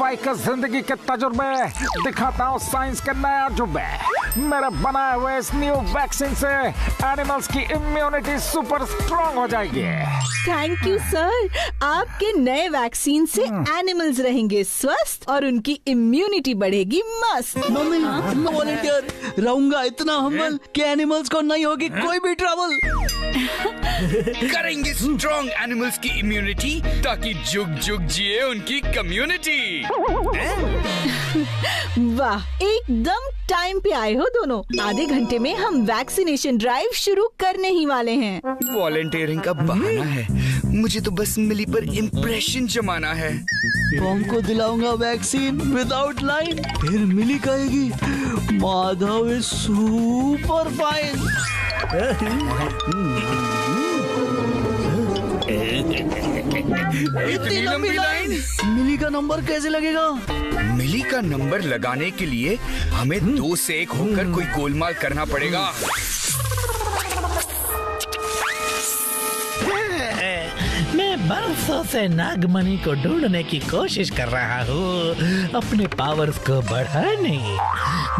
सफाई का जिंदगी के तजुर्बे, दिखाता हूँ साइंस के नया जुबे। मेरे बनाए हुए इस न्यू वैक्सीन से एनिमल्स की इम्यूनिटी सुपर स्ट्रॉन्ग हो जाएगी। थैंक यू सर, आपके नए वैक्सीन से एनिमल्स रहेंगे स्वस्थ और उनकी इम्यूनिटी बढ़ेगी मस्त। मम्मी मैं वॉलंटियर रहूंगा इतना हम्बल कि एनिमल्स को नहीं होगी कोई भी ट्रबल। करेंगे स्ट्रॉन्ग एनिमल्स की इम्यूनिटी ताकि जुग जुग जिए उनकी कम्युनिटी। वाह, एकदम टाइम पे आए हो दोनों। आधे घंटे में हम वैक्सीनेशन ड्राइव शुरू करने ही वाले हैं। वॉलंटियरिंग का बहाना है, मुझे तो बस मिली पर इम्प्रेशन जमाना है। बॉम को दिलाऊंगा वैक्सीन विदाउट लाइन, फिर मिली कहेगी माधव इज सुपर फाइन। इतनी लंबी लाइन। मिली का नंबर कैसे लगेगा? मिली का नंबर लगाने के लिए हमें 2 से 1 होकर कोई गोलमाल करना पड़ेगा। मैं बरसों से नागमणि को ढूंढने की कोशिश कर रहा हूँ, अपने पावर्स को बढ़ाने।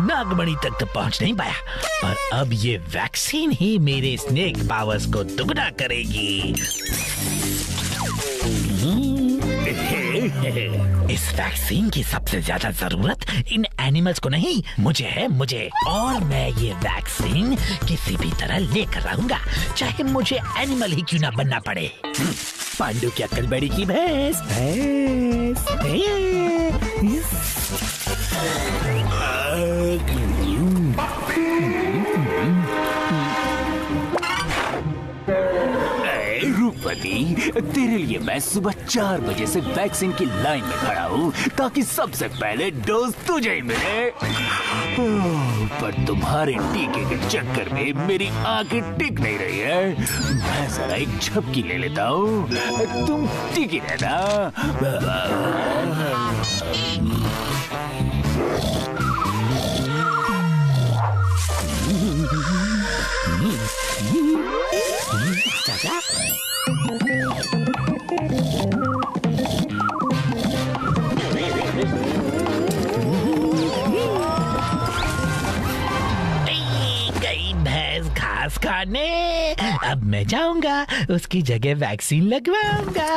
नागमणि तक तो पहुँच नहीं पाया, पर अब ये वैक्सीन ही मेरे स्नेक पावर्स को दुगना करेगी। इस वैक्सीन की सबसे ज्यादा जरूरत इन एनिमल्स को नहीं, मुझे है, मुझे। और मैं ये वैक्सीन किसी भी तरह लेकर आऊंगा, चाहे मुझे एनिमल ही क्यों ना बनना पड़े। पांडु की अक्ल बड़ी की भैंस। रूपवती, तेरे लिए मैं सुबह 4 बजे से वैक्सीन की लाइन में खड़ा हूँ ताकि सबसे पहले डोज तुझे ही मिले। पर तुम्हारे टीके के चक्कर में मेरी आंखें टिक नहीं रही है। मैं जरा एक झपकी ले लेता हूँ, तुम टिकी रहना। गई भैंस घास खाने। अब मैं जाऊंगा उसकी जगह वैक्सीन लगवाऊंगा।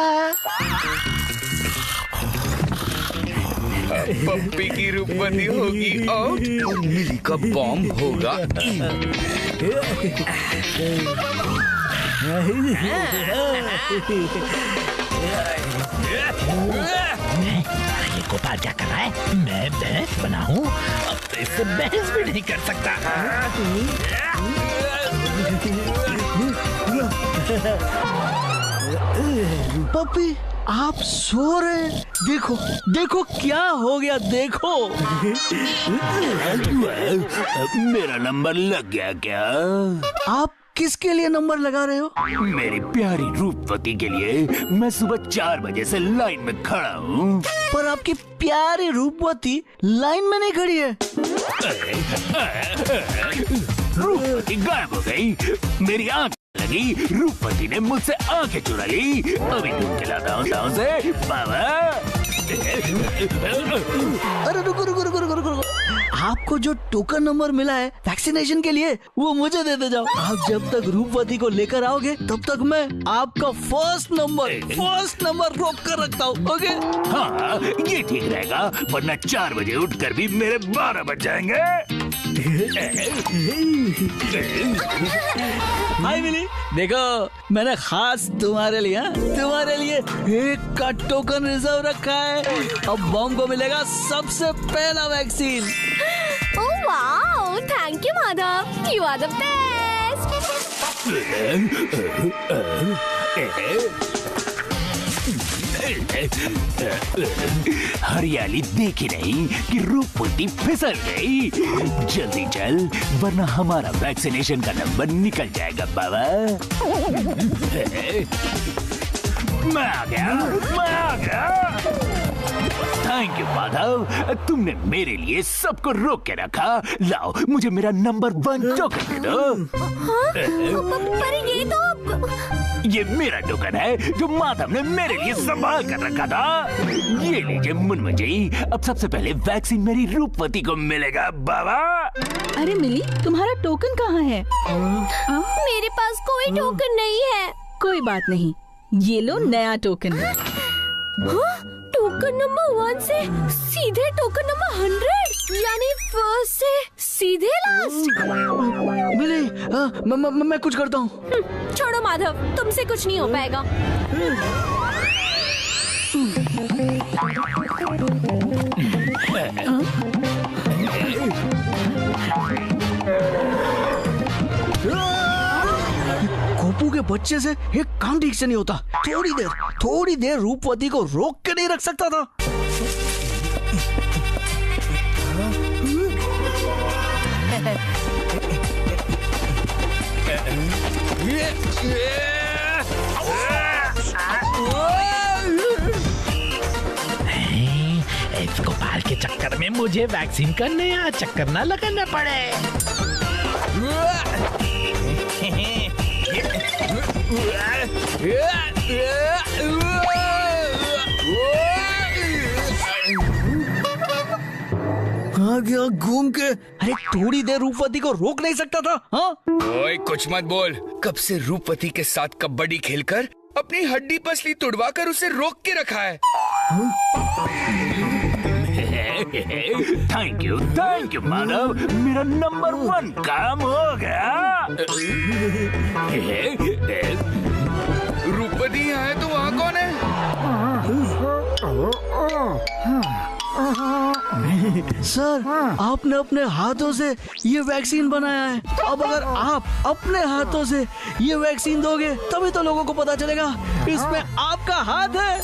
पप्पी की रूपवती होगी आउट और मिली का बॉम्ब होगा इन। ये गोपाल क्या कर रहा है? मैं भैंस बना हूँ, अब तो इससे बहस भी नहीं कर सकता। पप्पी आप सो रहे हैं? देखो देखो क्या हो गया, देखो। मेरा नंबर लग गया क्या? आप किसके लिए नंबर लगा रहे हो? मेरी प्यारी रूपवती के लिए। मैं सुबह 4 बजे से लाइन में खड़ा हूँ। पर आपकी प्यारी रूपवती लाइन में नहीं खड़ी है। रूपवती गायब हो गई, मेरी आंख लगी, रूपवती ने मुझसे आंखें चुरा ली। अभी ढूंढ के लाता हूँ गाँव से बाबा। अरे रुको रुको रुको रुको रुको, आपको जो टोकन नंबर मिला है वैक्सीनेशन के लिए वो मुझे दे दे जाओ। आप जब तक रूपवती को लेकर आओगे तब तक मैं आपका फर्स्ट नंबर रोक कर रखता हूँ। ओके? हाँ ये ठीक रहेगा, वरना 4 बजे उठकर भी मेरे 12 बज जाएंगे। हाय मिली, देखो मैंने खास तुम्हारे लिए एक का टोकन रिजर्व रखा है। अब बॉम्ब को मिलेगा सबसे पहला vaccine. Oh wow, thank you Madhav, you are the best. हरियाली देखी नहीं कि रूपवती फिसल गई। जल्दी चल, वरना हमारा वैक्सीनेशन का नंबर निकल जाएगा बाबा। मैं आ गया। थैंक यू माधव, तुमने मेरे लिए सबको रोक के रखा। लाओ मुझे मेरा नंबर 1 टोकन दे दो। पर ये तो ये मेरा टोकन है जो माधव ने मेरे लिए संभाल कर रखा था। ये लीजिए मुनमुन जी, अब सबसे पहले वैक्सीन मेरी रूपवती को मिलेगा बाबा। अरे मिली, तुम्हारा टोकन कहाँ है? मेरे पास कोई टोकन नहीं है। कोई बात नहीं, ये लो नया टोकन। टोकन नंबर 1 से सीधे टोकन नंबर 100, यानी फर्स्ट से सीधे लास्ट। मिली, मैं कुछ करता हूँ। छोड़ो माधव, तुमसे कुछ नहीं हो पाएगा। गोपू के बच्चे से एक काम ठीक से नहीं होता। थोड़ी देर रूपवती को रोक के नहीं रख सकता था। इस गोपाल के चक्कर में मुझे वैक्सीन का नया चक्कर ना लगाना पड़े। कहाँ गया घूम के? अरे थोड़ी देर रूपवती को रोक नहीं सकता था? हाँ? ओए कुछ मत बोल। कब से रूपवती के साथ कबड्डी खेलकर अपनी हड्डी पसली तुड़वा कर उसे रोक के रखा है। थैंक यू माधव, मेरा नंबर 1 काम हो गया। रूपवती यहाँ है तो वहाँ कौन है? सर, आपने अपने हाथों से ये वैक्सीन बनाया है। अब अगर आप अपने हाथों से ये वैक्सीन दोगे तभी तो लोगों को पता चलेगा इसमें आपका हाथ है।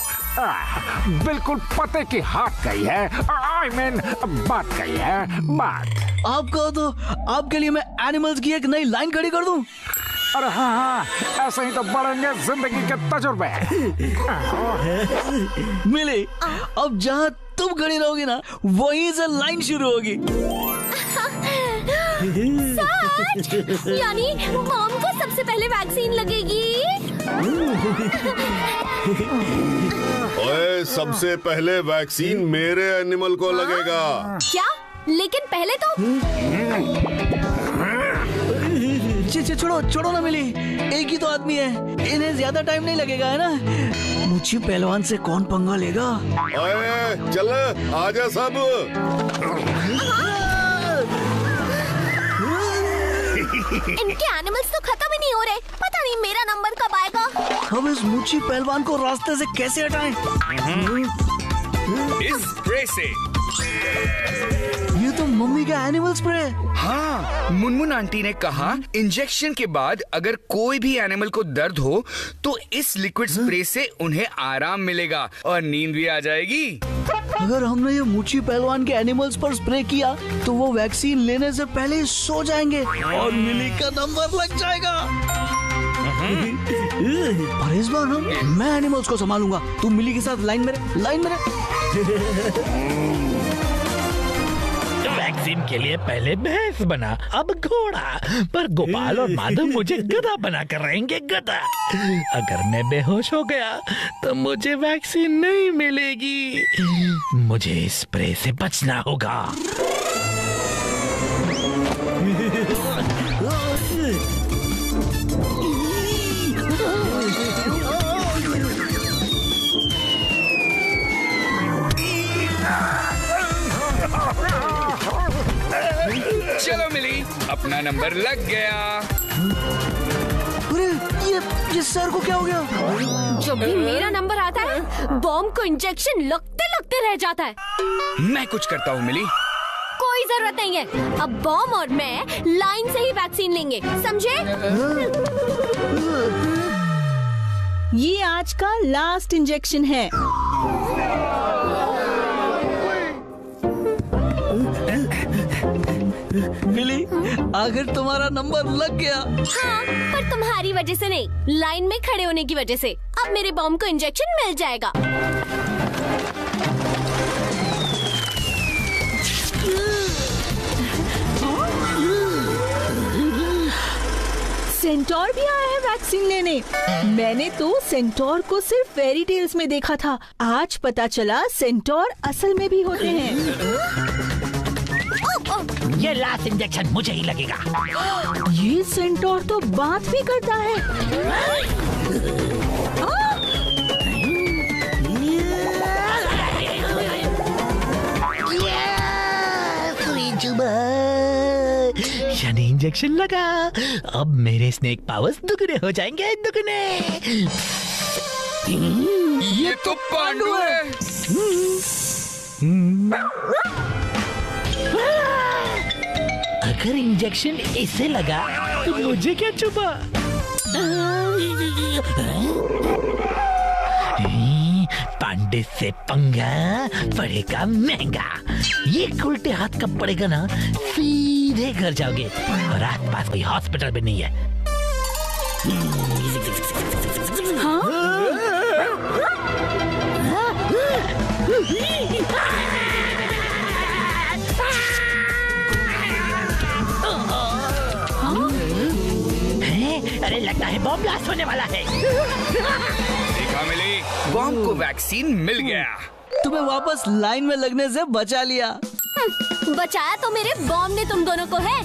बिल्कुल पते की हाथ का ही है। I mean, बात का ही है, बात। आपका तो आपके लिए मैं एनिमल्स की एक नई लाइन खड़ी कर दूं। अरे हाँ, ऐसे ही तो बढ़ेंगे जिंदगी के तजुर्बे। मिली, अब जहाँ तुम खड़ी रहोगी ना, वहीं से लाइन शुरू होगी। सच? यानी मॉम को सबसे पहले वैक्सीन लगेगी? ओए, सबसे पहले वैक्सीन मेरे एनिमल को लगेगा। क्या? लेकिन पहले तो छोड़ो ना मिली, एक ही तो आदमी है, इन्हें ज्यादा टाइम नहीं लगेगा, है ना? मुझे पहलवान से कौन पंगा लेगा? ओए, चल आजा सब। इनके एनिमल्स तो खत्म ही नहीं हो रहे। पता नहीं मेरा नंबर कब आएगा। अब इस मुच्छी पहलवान को रास्ते से कैसे हटाएं? इस स्प्रे से। ये तो मम्मी का एनिमल स्प्रे है। हाँ, मुनमुन आंटी ने कहा इंजेक्शन के बाद अगर कोई भी एनिमल को दर्द हो तो इस लिक्विड स्प्रे से उन्हें आराम मिलेगा और नींद भी आ जाएगी। अगर हमने ये मुच्छी पहलवान के एनिमल्स पर स्प्रे किया तो वो वैक्सीन लेने से पहले ही सो जाएंगे और मिली का नंबर लग जाएगा। और इस बार मैं एनिमल्स को संभालूंगा। तू मिली के साथ लाइन में रह। वैक्सीन के लिए पहले भैंस बना, अब घोड़ा, पर गोपाल और माधव मुझे गधा बना कर रहेंगे, गधा। अगर मैं बेहोश हो गया तो मुझे वैक्सीन नहीं मिलेगी। मुझे स्प्रे से बचना होगा। चलो मिली, अपना नंबर लग गया। अरे ये सर को क्या हो गया? जब भी मेरा नंबर आता है, बॉम्ब को इंजेक्शन लगते लगते रह जाता है। मैं कुछ करता हूँ मिली। कोई जरूरत नहीं है। अब बॉम्ब और मैं लाइन से ही वैक्सीन लेंगे, समझे? ये आज का लास्ट इंजेक्शन है। मिली, आखिर तुम्हारा नंबर लग गया। हाँ, पर तुम्हारी वजह से नहीं, लाइन में खड़े होने की वजह से। अब मेरे बॉम्ब को इंजेक्शन मिल जाएगा। सेंटोर भी आया है वैक्सीन लेने। मैंने तो सेंटोर को सिर्फ फेरी टेल्स में देखा था, आज पता चला सेंटोर असल में भी होते हैं। ये लास्ट इंजेक्शन मुझे ही लगेगा। ये सेंटोर तो बात भी करता है। यानी इंजेक्शन लगा, अब मेरे स्नेक पावर्स दुगने हो जाएंगे, दुगने। ये तो पांडु है। अगर इंजेक्शन इसे लगा तो मुझे क्या छुपा? पांडे से पंगा पड़ेगा महंगा। ये उल्टे हाथ का पड़ेगा ना, सीधे घर जाओगे और आसपास कोई हॉस्पिटल भी नहीं है। अरे लगता है बॉम्ब ब्लास्ट होने वाला है। देखा मिली, बॉम्ब को वैक्सीन मिल गया। तुम्हें वापस लाइन में लगने से बचा लिया। बचाया तो मेरे बॉम्ब ने तुम दोनों को है।